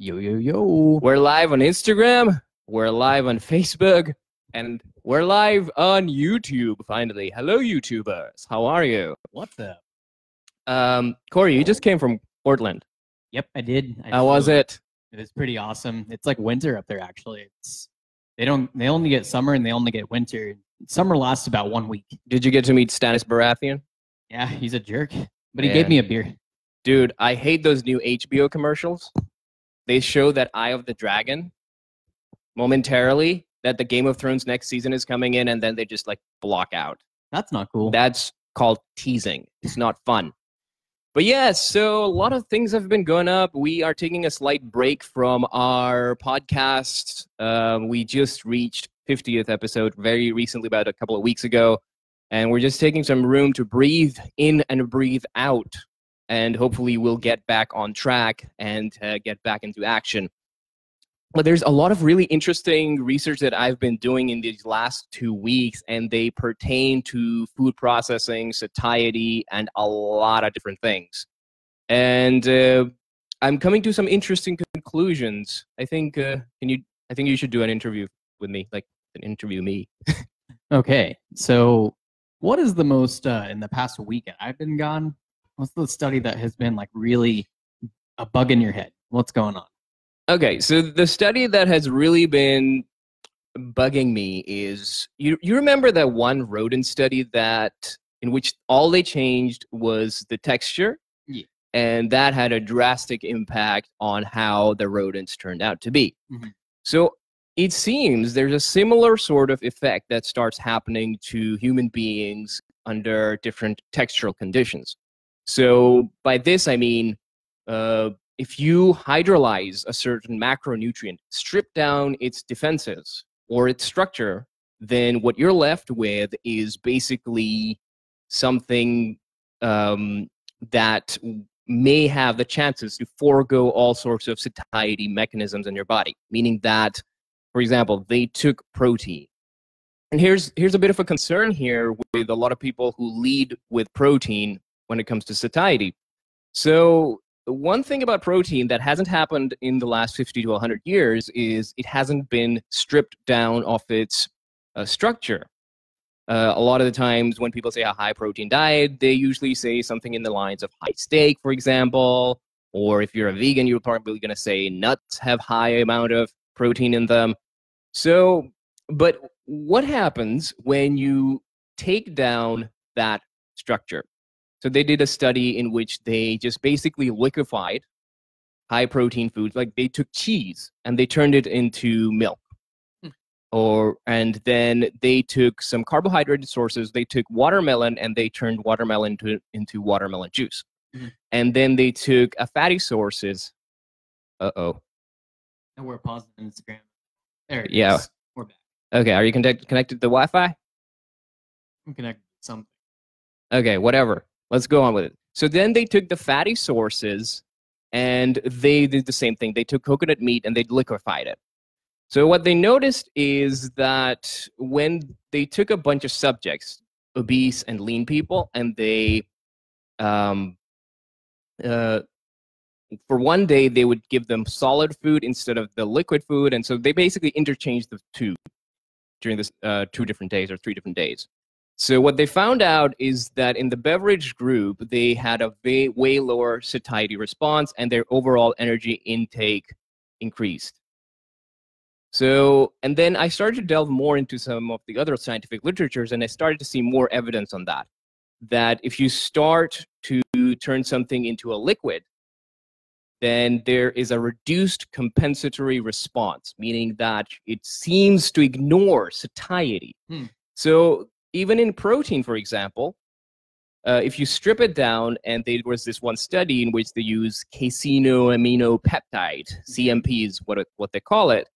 Yo, yo, yo. We're live on Instagram, we're live on Facebook, and we're live on YouTube, finally. Hello, YouTubers. How are you? What's up? Corey, you just came from Portland. Yep, I did. How was it? It was pretty awesome. It's like winter up there, actually. They only get summer and they only get winter. Summer lasts about 1 week. Did you get to meet Stannis Baratheon? Yeah, he's a jerk, but he gave me a beer. Dude, I hate those new HBO commercials. They show that Eye of the Dragon momentarily, that the Game of Thrones next season is coming in, and then they just like block out. That's not cool. That's called teasing. It's not fun. But yeah, so a lot of things have been going up. We are taking a slight break from our podcast. We just reached 50th episode very recently, about a couple of weeks ago. And we're just taking some room to breathe in and breathe out. And hopefully we'll get back on track and get back into action. But there's a lot of really interesting research that I've been doing in these last 2 weeks, and they pertain to food processing, satiety, and a lot of different things. And I'm coming to some interesting conclusions. I think you should do an interview with me, like an interview me. Okay, so what is the most in the past week I've been gone? What's the study that has been like really a bug in your head? What's going on? Okay, so the study that has really been bugging me is, you remember that one rodent study in which all they changed was the texture? Yeah. And that had a drastic impact on how the rodents turned out to be. Mm-hmm. So it seems there's a similar sort of effect that starts happening to human beings under different textural conditions. So by this, I mean, if you hydrolyze a certain macronutrient, strip down its defenses or its structure, then what you're left with is basically something that may have the chances to forego all sorts of satiety mechanisms in your body. Meaning that, for example, they took protein. And here's a bit of a concern here with a lot of people who lead with protein when it comes to satiety. So one thing about protein that hasn't happened in the last 50 to 100 years is it hasn't been stripped down of its structure. A lot of the times when people say a high protein diet, they usually say something in the lines of high steak, for example, or if you're a vegan, you're probably going to say nuts have high amount of protein in them. So, but what happens when you take down that structure? So they did a study in which they just basically liquefied high protein foods. Like they took cheese and they turned it into milk. And then they took some carbohydrate sources. They took watermelon and they turned watermelon into watermelon juice. Mm-hmm. And then they took a fatty sources. Uh-oh. And we're pausing on Instagram. There it is. We're back. Okay, are you connected to the Wi-Fi? I'm connected to something. Okay, whatever. Let's go on with it. So then they took the fatty sources and they did the same thing. They took coconut meat and they liquefied it. So what they noticed is that when they took a bunch of subjects, obese and lean people, and they, for one day, they would give them solid food instead of the liquid food. And so they basically interchanged the two during this 2 different days or 3 different days. So what they found out is that in the beverage group, they had a way lower satiety response and their overall energy intake increased. So, and then I started to delve more into some of the other scientific literatures, and I started to see more evidence on that. That if you start to turn something into a liquid, then there is a reduced compensatory response, meaning that it seems to ignore satiety. So even in protein, for example, if you strip it down, and there was this one study in which they use caseinoaminopeptide, CMP is what they call it,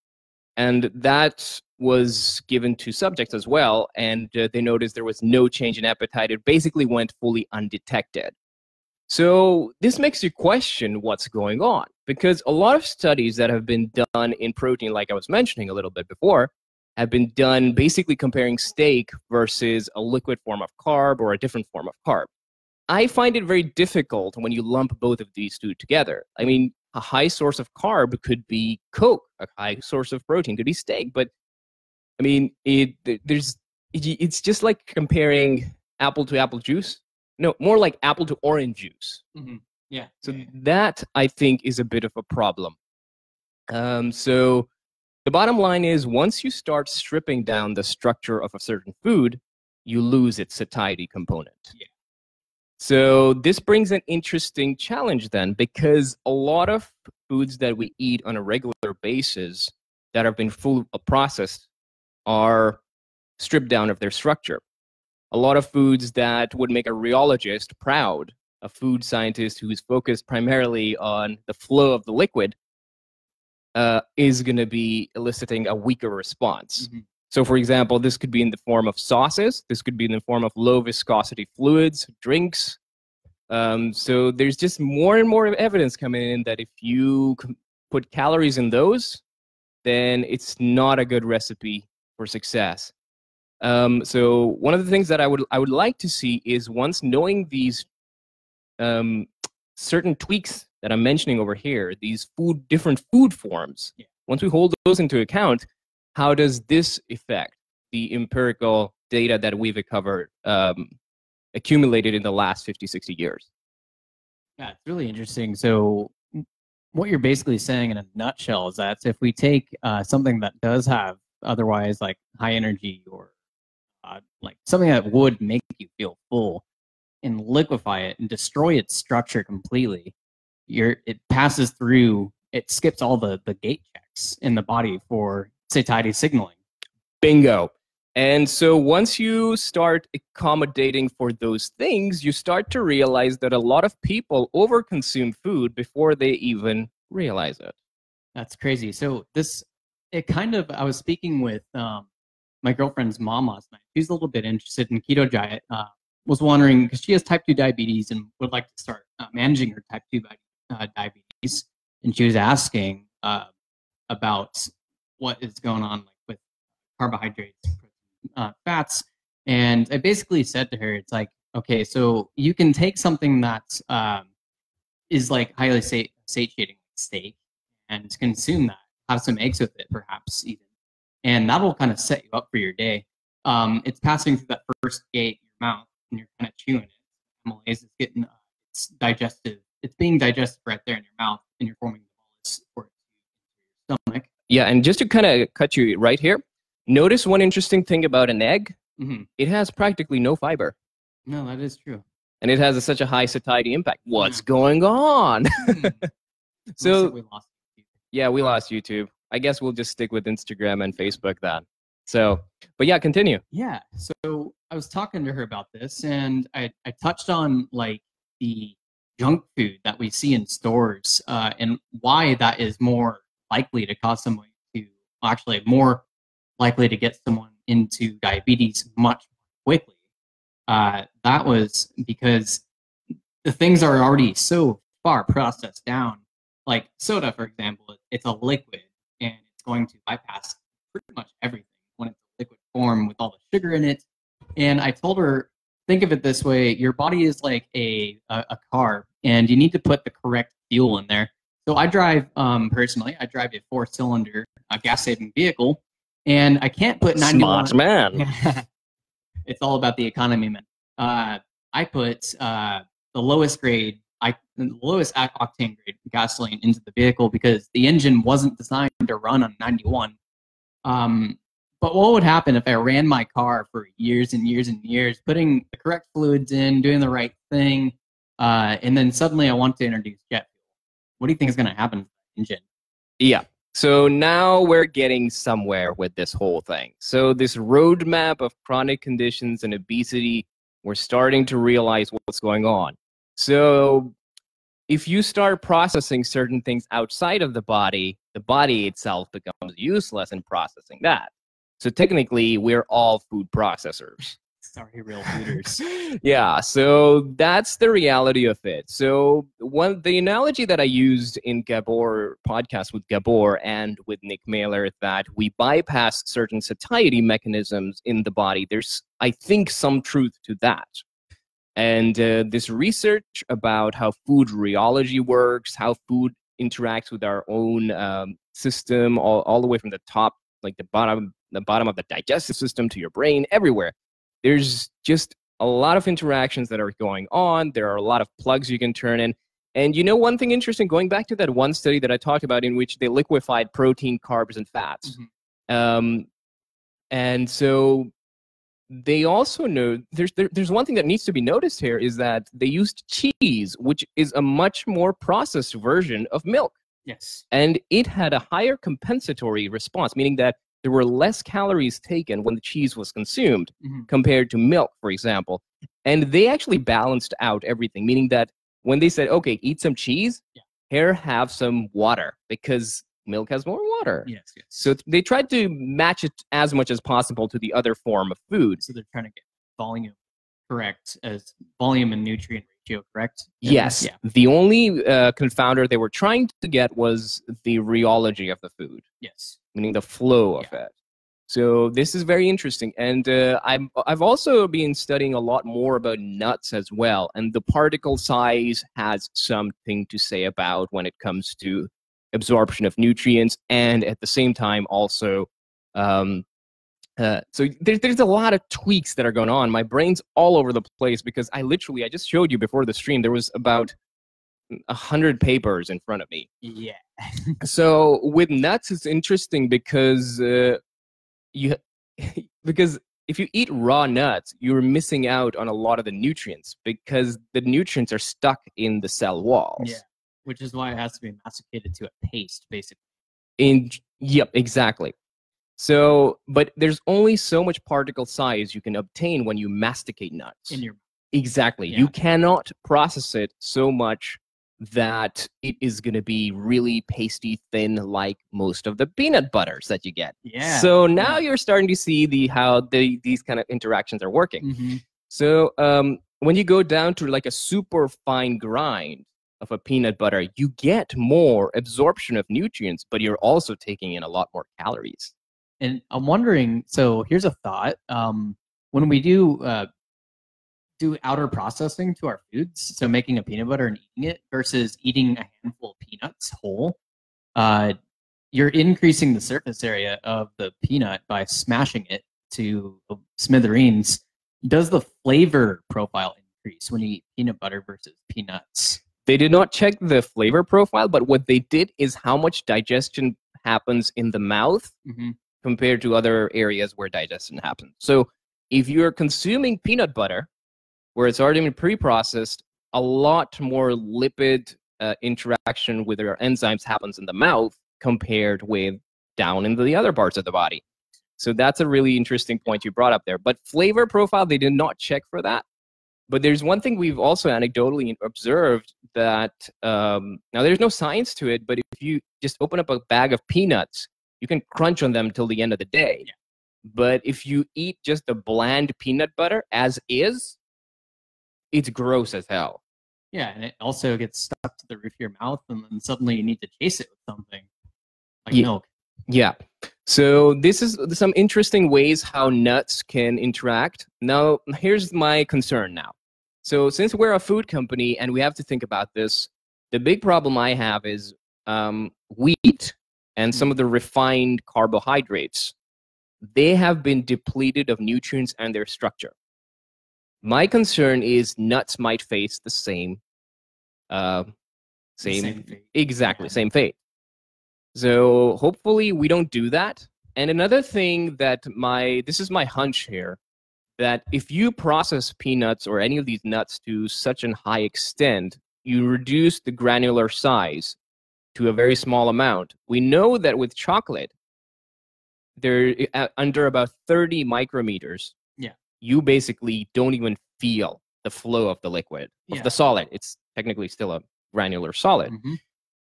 and that was given to subjects as well, and they noticed there was no change in appetite. It basically went fully undetected. So this makes you question what's going on, because a lot of studies that have been done in protein, like I was mentioning a little bit before, have been done basically comparing steak versus a liquid form of carb or a different form of carb. I find it very difficult when you lump both of these two together. I mean, a high source of carb could be Coke. A high source of protein could be steak. But I mean, it's just like comparing apple to apple juice. No, more like apple to orange juice. Mm-hmm. Yeah. So that, I think, is a bit of a problem. So the bottom line is, once you start stripping down the structure of a certain food, you lose its satiety component. Yeah. So this brings an interesting challenge then, because a lot of foods that we eat on a regular basis that have been fully processed are stripped down of their structure. A lot of foods that would make a rheologist proud, a food scientist who is focused primarily on the flow of the liquid, is going to be eliciting a weaker response. Mm-hmm. So, for example, this could be in the form of sauces. This could be in the form of low viscosity fluids, drinks. So there's just more and more evidence coming in that if you put calories in those, then it's not a good recipe for success. So one of the things that I would like to see is, once knowing these certain tweaks that I'm mentioning over here, these different food forms, once we hold those into account, how does this affect the empirical data that we've accumulated in the last 50, 60 years? Yeah, it's really interesting. So what you're basically saying in a nutshell is that if we take something that does have otherwise like high energy or like something that would make you feel full, and liquefy it and destroy its structure completely, it passes through, it skips all the gate checks in the body for satiety signaling. Bingo. And so once you start accommodating for those things, you start to realize that a lot of people overconsume food before they even realize it. That's crazy. So I was speaking with my girlfriend's mom last night. She's a little bit interested in keto diet. Was wondering, because she has type 2 diabetes and would like to start managing her type 2 diabetes. And she was asking about what is going on with carbohydrates, fats. And I basically said to her, it's like, okay, so you can take something that is like highly satiating, like steak, and consume that, have some eggs with it, perhaps even. And that'll kind of set you up for your day. It's passing through that first gate in your mouth, and you're kind of chewing it. Amylase is getting it's digestive. It's being digested right there in your mouth, and you're forming the bolus for your stomach. Yeah, and just to kind of cut you right here, notice one interesting thing about an egg. Mm-hmm. It has practically no fiber. No, that is true. And it has such a high satiety impact. What's going on? So we lost YouTube. Yeah, we lost YouTube. I guess we'll just stick with Instagram and Facebook then. So, but yeah, continue. Yeah. So I was talking to her about this, and I touched on like the junk food that we see in stores and why that is more likely to cause someone to, actually more likely to get someone into diabetes much quickly. That was because the things are already so far processed down. Like soda, for example, it's a liquid, and it's going to bypass pretty much everything when it's a liquid form with all the sugar in it. And I told her, think of it this way: your body is like a car, and you need to put the correct fuel in there. So I drive, personally, I drive a 4-cylinder gas-saving vehicle, and I can't put 91. Smart man. It's all about the economy, man. I put the lowest octane grade gasoline into the vehicle because the engine wasn't designed to run on 91. But what would happen if I ran my car for years and years and years, putting the correct fluids in, doing the right thing, and then suddenly I want to introduce jet fuel? What do you think is going to happen to the engine? Yeah. So now we're getting somewhere with this whole thing. So this roadmap of chronic conditions and obesity, we're starting to realize what's going on. So if you start processing certain things outside of the body itself becomes useless in processing that. So technically, we're all food processors. Sorry, real fooders. Yeah, so that's the reality of it. So the analogy that I used in Gabor podcast with Gabor and with Nick Mailer, that we bypass certain satiety mechanisms in the body, there's, I think, some truth to that. And this research about how food rheology works, how food interacts with our own system, all the way from the top, like the bottom of the digestive system to your brain, everywhere. There's just a lot of interactions that are going on. There are a lot of plugs you can turn in. And you know, one thing interesting, going back to that one study that I talked about in which they liquefied protein, carbs, and fats. And so they also know there's one thing that needs to be noticed here is that they used cheese, which is a much more processed version of milk. Yes. And it had a higher compensatory response, meaning that there were less calories taken when the cheese was consumed compared to milk, for example. And they actually balanced out everything, meaning that when they said, okay, eat some cheese, here, have some water, because milk has more water. Yes, yes. So they tried to match it as much as possible to the other form of food. So they're trying to get volume correct, as volume and nutrient ratio correct. Yes. Yeah. The only confounder they were trying to get was the rheology of the food. Yes. Meaning the flow of it. So this is very interesting. And I've also been studying a lot more about nuts as well. And the particle size has something to say about when it comes to absorption of nutrients, and at the same time also so there's a lot of tweaks that are going on. My brain's all over the place because I just showed you before the stream, there was about 100 papers in front of me. Yeah. So with nuts, it's interesting because because if you eat raw nuts, you're missing out on a lot of the nutrients because the nutrients are stuck in the cell walls. Yeah. Which is why it has to be masticated to a paste, basically. Yep, exactly. So, but there's only so much particle size you can obtain when you masticate nuts. Exactly. Yeah. You cannot process it so much that it is going to be really pasty thin like most of the peanut butters that you get. Yeah. So now you're starting to see how these kind of interactions are working. So when you go down to like a super fine grind of a peanut butter, you get more absorption of nutrients, but you're also taking in a lot more calories. And I'm wondering, so here's a thought. When we do outer processing to our foods, so making a peanut butter and eating it versus eating a handful of peanuts whole, you're increasing the surface area of the peanut by smashing it to smithereens. Does the flavor profile increase when you eat peanut butter versus peanuts? They did not check the flavor profile, but what they did is how much digestion happens in the mouth compared to other areas where digestion happens. So if you're consuming peanut butter, where it's already been pre-processed, a lot more lipid interaction with your enzymes happens in the mouth compared with down in the other parts of the body. So that's a really interesting point you brought up there. But flavor profile, they did not check for that. But there's one thing we've also anecdotally observed that, now there's no science to it, but if you just open up a bag of peanuts, you can crunch on them till the end of the day. Yeah. But if you eat just the bland peanut butter as is, it's gross as hell. Yeah, and it also gets stuck to the roof of your mouth, and then suddenly you need to chase it with something like milk. Yeah. So this is some interesting ways how nuts can interact. Now, here's my concern now. So since we're a food company and we have to think about this, the big problem I have is wheat and some of the refined carbohydrates. They have been depleted of nutrients and their structure. My concern is nuts might face the same fate. Exactly, same fate. So hopefully we don't do that. And another thing that this is my hunch here, that if you process peanuts or any of these nuts to such a high extent, you reduce the granular size to a very small amount. We know that with chocolate, they're under about 30 micrometers. Yeah. You basically don't even feel the flow of the liquid, of the solid. It's technically still a granular solid.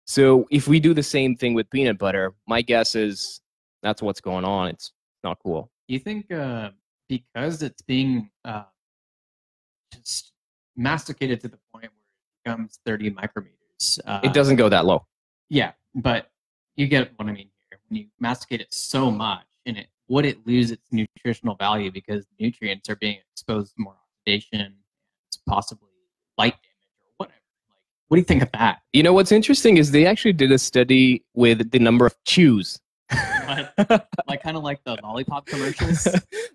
So if we do the same thing with peanut butter, my guess is that's what's going on. It's not cool. You think because it's being just masticated to the point where it becomes 30 micrometers. It doesn't go that low. Yeah, but you get what I mean here. When you masticate it so much, would it lose its nutritional value because nutrients are being exposed to more oxidation, and possibly light damage or whatever? What do you think of that? You know what's interesting is they actually did a study with the number of chews. Like kind of like the lollipop commercials.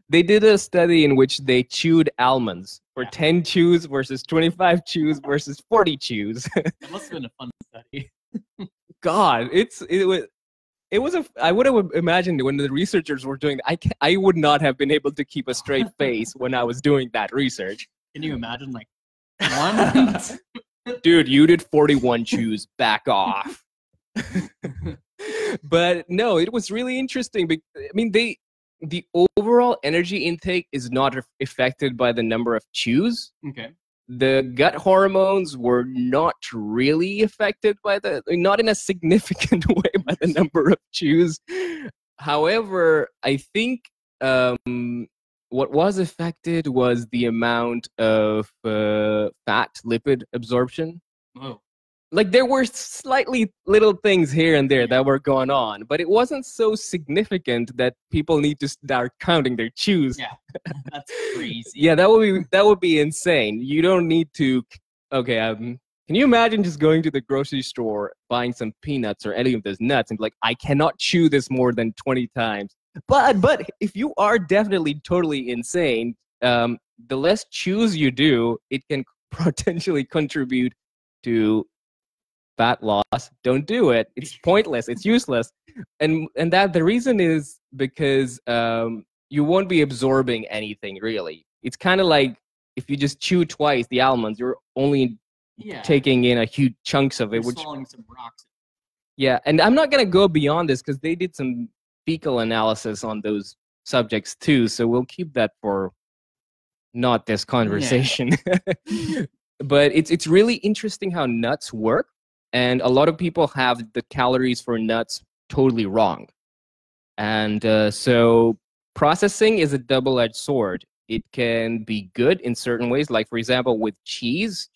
They did a study in which they chewed almonds for Yeah. 10 chews versus 25 chews versus 40 chews. That must have been a fun study. God, it was a. I would have imagined when the researchers were doing that, I would not have been able to keep a straight face when I was doing that research. Can you imagine, like, one? Dude, you did 41 chews. Back off. But no, it was really interesting. I mean, the overall energy intake is not affected by the number of chews. Okay. The gut hormones were not really affected by not in a significant way by the number of chews. However, I think what was affected was the amount of fat lipid absorption. Oh. Like there were slightly little things here and there that were going on, but it wasn't so significant that people need to start counting their chews. Yeah, that's crazy. Yeah, that would be insane. You don't need to. Okay, can you imagine just going to the grocery store, buying some peanuts or any of those nuts, and be like, I cannot chew this more than 20 times. But if you are definitely totally insane, the less chews you do, it can potentially contribute to fat loss. Don't do it. It's pointless. It's useless. And that the reason is because you won't be absorbing anything really. It's kind of like if you just chew twice the almonds, you're only taking in a huge chunks of it. You're swallowing some rocks. Yeah, and I'm not gonna go beyond this because they did some fecal analysis on those subjects too. So we'll keep that for not this conversation. Yeah. But it's really interesting how nuts work. And a lot of people have the calories for nuts totally wrong. And so processing is a double-edged sword. It can be good in certain ways. Like, for example, with cheese,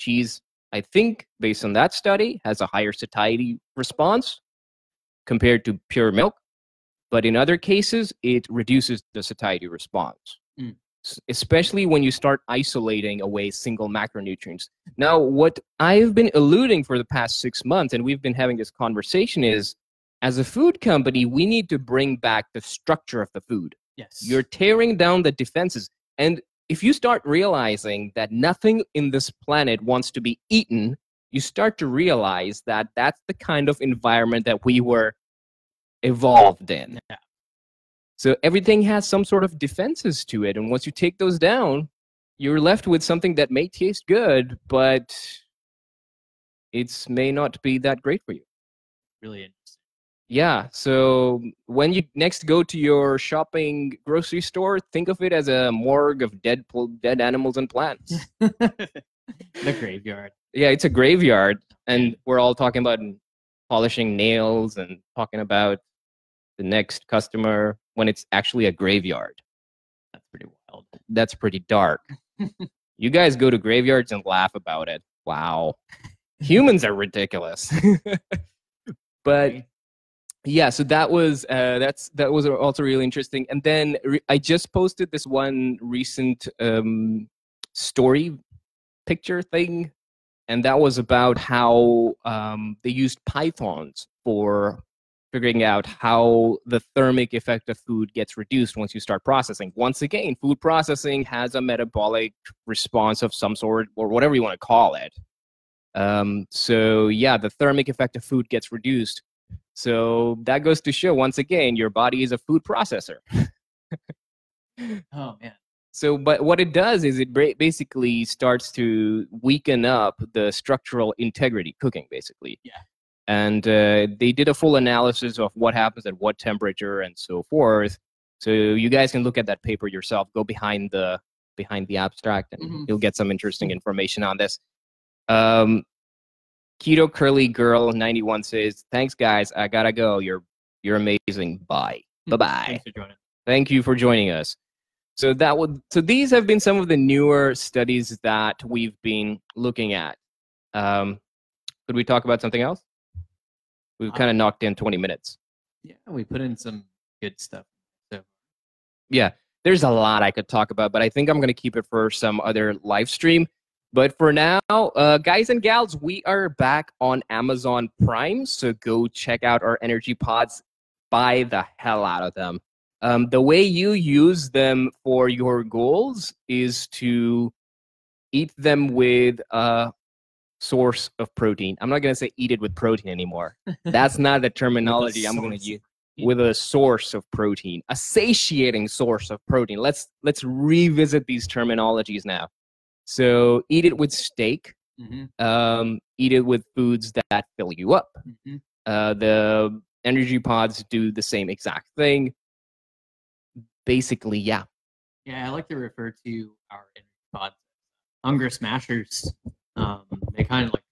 I think, based on that study, has a higher satiety response compared to pure milk. But in other cases, it reduces the satiety response. Especially when you start isolating away single macronutrients. Now, what I've been alluding for the past 6 months, and we've been having this conversation, is as a food company, we need to bring back the structure of the food. Yes. You're tearing down the defenses. And if you start realizing that nothing in this planet wants to be eaten, you start to realize that that's the kind of environment that we were evolved in. Yeah. So everything has some sort of defenses to it. And once you take those down, you're left with something that may taste good, but it may not be that great for you. Really interesting. Yeah. So when you next go to your shopping grocery store, think of it as a morgue of dead animals and plants. The graveyard. Yeah, it's a graveyard. And we're all talking about polishing nails and talking about the next customer when it's actually a graveyard. That's pretty wild. That's pretty dark. You guys go to graveyards and laugh about it. Wow. Humans are ridiculous. But yeah, so that was also really interesting. And then I just posted this one recent story picture thing, and that was about how they used pythons for figuring out how the thermic effect of food gets reduced once you start processing. Once again, food processing has a metabolic response of some sort, or whatever you want to call it. So yeah, the thermic effect of food gets reduced. So that goes to show, once again, your body is a food processor. Oh, man. So, but what it does is it basically starts to weaken up the structural integrity, cooking, basically. Yeah. And they did a full analysis of what happens at what temperature and so forth. So you guys can look at that paper yourself. Go behind the abstract, and you'll get some interesting information on this. Keto Curly Girl 91 says, "Thanks, guys. I gotta go. You're amazing. Bye. Bye-bye. Thanks for joining. Thank you for joining us." So these have been some of the newer studies that we've been looking at. Could we talk about something else? We've kind of knocked in 20 minutes. Yeah, we put in some good stuff. So yeah, there's a lot I could talk about, but I think I'm going to keep it for some other live stream. But for now, guys and gals, we are back on Amazon Prime. So go check out our energy pods. Buy the hell out of them. The way you use them for your goals is to eat them with a source of protein. I'm not going to say eat it with protein anymore. That's not the terminology I'm going to use. With a source of protein, a satiating source of protein. Let's revisit these terminologies now. So eat it with steak. Eat it with foods that fill you up. The energy pods do the same exact thing. Basically, yeah. Yeah, I like to refer to our energy pods hunger smashers. They kind of like,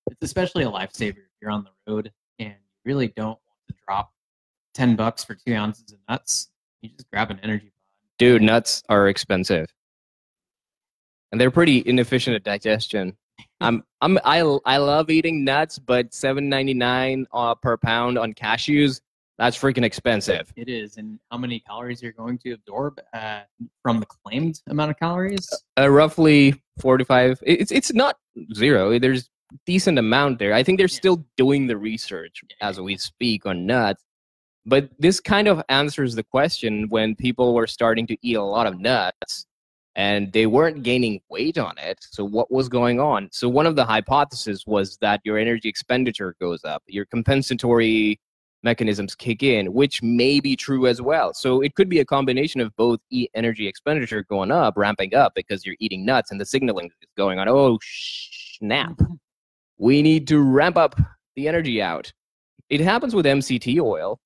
it's especially a lifesaver if you're on the road and you really don't want to drop $10 for 2 ounces of nuts. You just grab an energy pod. Dude, nuts are expensive. And they're pretty inefficient at digestion. I love eating nuts, but $7.99 per pound on cashews, that's freaking expensive. It is. And how many calories you're going to absorb from the claimed amount of calories? Roughly 45. It's not zero. There's a decent amount there. I think they're still doing the research as we speak on nuts. But this kind of answers the question when people were starting to eat a lot of nuts and they weren't gaining weight on it. So what was going on? So one of the hypotheses was that your energy expenditure goes up, your compensatory mechanisms kick in, which may be true as well. So it could be a combination of both energy expenditure going up, ramping up because you're eating nuts and the signaling is going on. Oh, snap. We need to ramp up the energy out. It happens with MCT oil.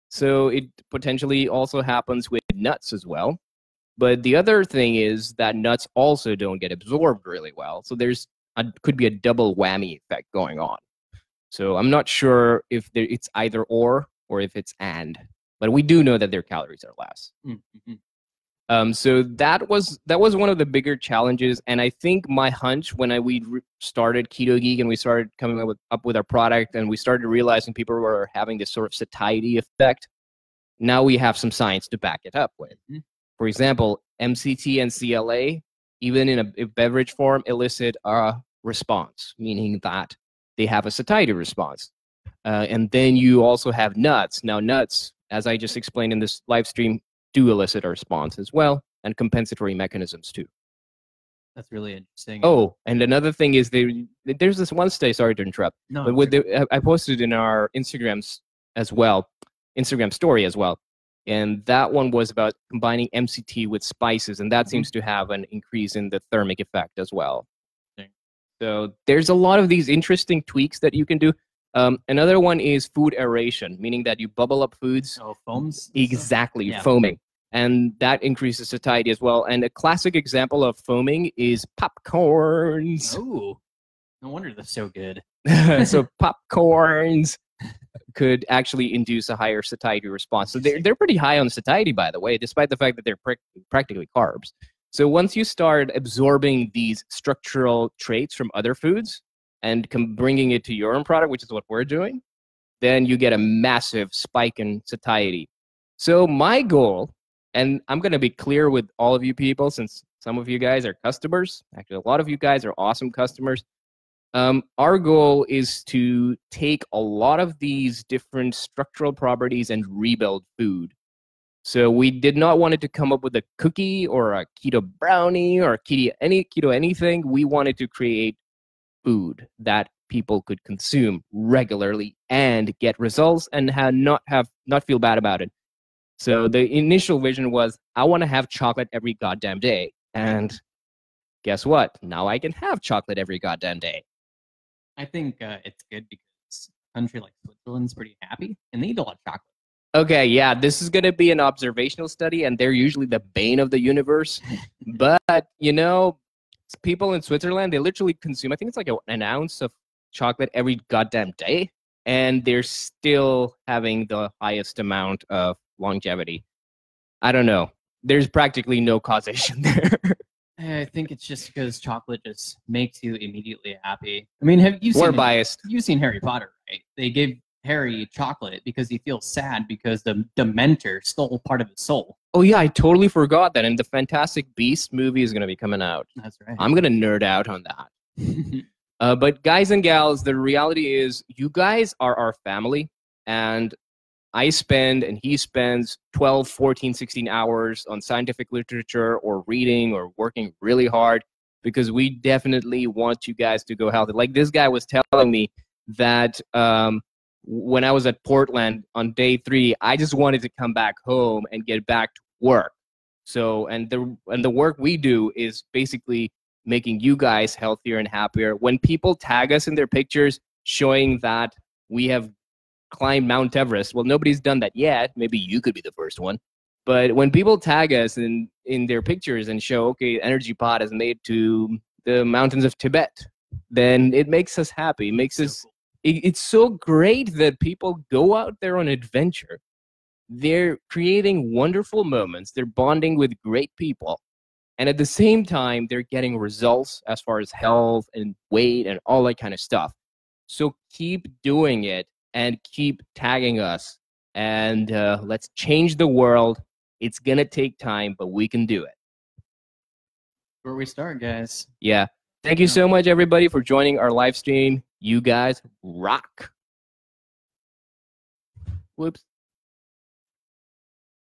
So it potentially also happens with nuts as well. But the other thing is that nuts also don't get absorbed really well. So could be a double whammy effect going on. So I'm not sure if it's either or if it's and. But we do know that their calories are less. So that was one of the bigger challenges. And I think my hunch when we started Keto Geek and we started coming up with our product and we started realizing people were having this sort of satiety effect, now we have some science to back it up with. For example, MCT and CLA, even in a beverage form, elicit a response, meaning that they have a satiety response. And then you also have nuts. Now nuts, as I just explained in this live stream, do elicit a response as well, and compensatory mechanisms too. That's really interesting. Oh, and another thing is there's this one study, sorry to interrupt, no, but I posted in our Instagram story as well. And that one was about combining MCT with spices, and that seems to have an increase in the thermic effect as well. So there's a lot of these interesting tweaks that you can do. Another one is food aeration, meaning that you bubble up foods. Oh, foams? Exactly, foaming. And that increases satiety as well. And a classic example of foaming is popcorns. Oh, no wonder they're so good. So popcorns could actually induce a higher satiety response. So they're pretty high on satiety, by the way, despite the fact that they're practically carbs. So once you start absorbing these structural traits from other foods and bringing it to your own product, which is what we're doing, then you get a massive spike in satiety. So my goal, and I'm going to be clear with all of you people, since some of you guys are customers, actually a lot of you guys are awesome customers, our goal is to take a lot of these different structural properties and rebuild food. So we did not want it to come up with a cookie or a keto brownie or keto anything. We wanted to create food that people could consume regularly and get results and not feel bad about it. So the initial vision was, I want to have chocolate every goddamn day. And guess what? Now I can have chocolate every goddamn day. I think it's good because a country like Switzerland's pretty happy and they eat a lot of chocolate. Okay, yeah, this is going to be an observational study, and they're usually the bane of the universe. But, people in Switzerland, they literally consume, I think it's like an ounce of chocolate every goddamn day, and they're still having the highest amount of longevity. I don't know. There's practically no causation there. I think it's just because chocolate just makes you immediately happy. I mean, you've seen Harry Potter, right? They gave Harry chocolate because he feels sad because the Dementor stole part of his soul. Oh yeah, I totally forgot that. And the Fantastic Beast movie is going to be coming out. That's right. I'm going to nerd out on that. But guys and gals, the reality is you guys are our family. And I spend and he spends 12, 14, 16 hours on scientific literature or reading or working really hard because we definitely want you guys to go healthy. Like this guy was telling me that when I was at Portland on day 3, I just wanted to come back home and get back to work. So, and the work we do is basically making you guys healthier and happier. When people tag us in their pictures showing that we have climbed Mount Everest, well, nobody's done that yet. Maybe you could be the first one. But when people tag us in their pictures and show, okay, Energy Pod has made to the mountains of Tibet, then it makes us happy. It makes us. Cool. It's so great that people go out there on adventure. They're creating wonderful moments. They're bonding with great people. And at the same time, they're getting results as far as health and weight and all that kind of stuff. So keep doing it and keep tagging us. And let's change the world. It's going to take time, but we can do it. Where we start, guys. Yeah. Thank you so much, everybody, for joining our live stream. You guys rock. Whoops.